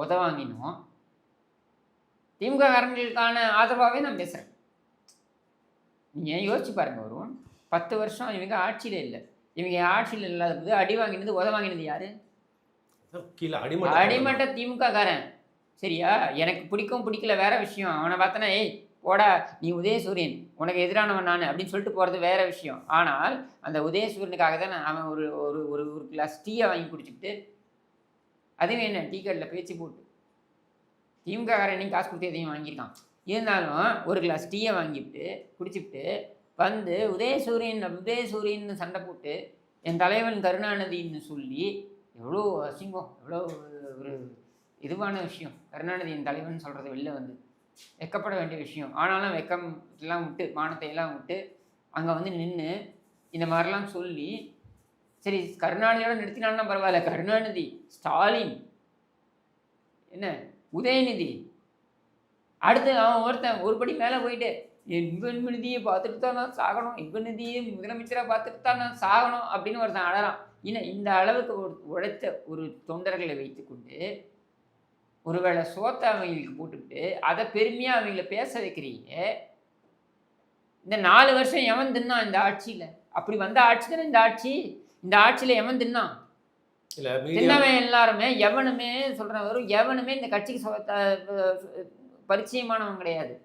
உதவாங்கினோம். திமுக காரங்களுக்கான ஆதரவாகவே நான் பேசுகிறேன். நீங்கள் யோசிச்சு பாருங்க வரும் 10 வருஷம் இவங்க ஆட்சியில் இல்லை. இவங்க ஆட்சியில் இல்லாத போது அடி வாங்கினது உதவாங்கினது யாரு? கீழே அடிமட்ட திமுக காரன். சரியா? எனக்கு பிடிக்கும் பிடிக்கல வேற விஷயம். அவனை பார்த்தனா ஏய் போடா நீ உதயசூரியன் உனக்கு எதிரானவன் நான் அப்படின்னு சொல்லிட்டு போகிறது வேற விஷயம். ஆனால் அந்த உதயசூரியனுக்காக தான் அவன் ஒரு ஒரு ஒரு ஒரு கிளாஸ் டீயை வாங்கி குடிச்சுக்கிட்டு அதுவும் என்ன டீ கடையில் பேச்சு போட்டு திமுக காரன் இன்னைக்கு காசு கொடுத்து எதையும் வாங்கியிருக்கான். இருந்தாலும் ஒரு கிளாஸ் டீயை வாங்கிவிட்டு குடிச்சுக்கிட்டு வந்து உதயசூரியன் சண்டை போட்டு என் தலைவன் கருணாநிதின்னு சொல்லி எவ்வளோ அசிங்கம், எவ்வளோ ஒரு இதுவான விஷயம். கருணாநிதி என் தலைவன் சொல்கிறது வெளில வந்து வெக்கப்பட வேண்டிய விஷயம். ஆனாலும் வெக்கம் எல்லாம் விட்டு மானத்தை எல்லாம் விட்டு அங்கே வந்து நின்று இந்த மாதிரிலாம் சொல்லி சரி கருணாநிதியோட நிறுத்தினான்னா பரவாயில்ல. கருணாநிதி, ஸ்டாலின், என்ன உதயநிதி, அடுத்து அவன் ஒருத்தன் ஒரு படி மேலே போயிட்டு இன்பநிதியை பார்த்துட்டு தான் நான் சாகணும், இன்பநிதியை முதலமைச்சராக பார்த்துட்டு தான் நான் சாகணும் அப்படின்னு ஒருத்தன் அழறான். இன்னும் இந்த அளவுக்கு உழைத்த ஒரு தொண்டர்களை வைத்துக்கொண்டு ஒருவேளை சோத்தை அவங்களுக்கு போட்டுக்கிட்டு அதை பெருமையாக அவங்கள பேச வைக்கிறீங்க. இந்த 4 வருஷம் எவன் தின்னான் இந்த ஆட்சியில்? அப்படி வந்த ஆட்சி தானே இந்த ஆட்சி. இந்த ஆட்சியில் எவன் தின்னான்? தின்னவன் எல்லாருமே எவனுமே சொல்கிறேன் வரும் எவனுமே இந்த கட்சிக்கு பரிச்சயமானவன் கிடையாது.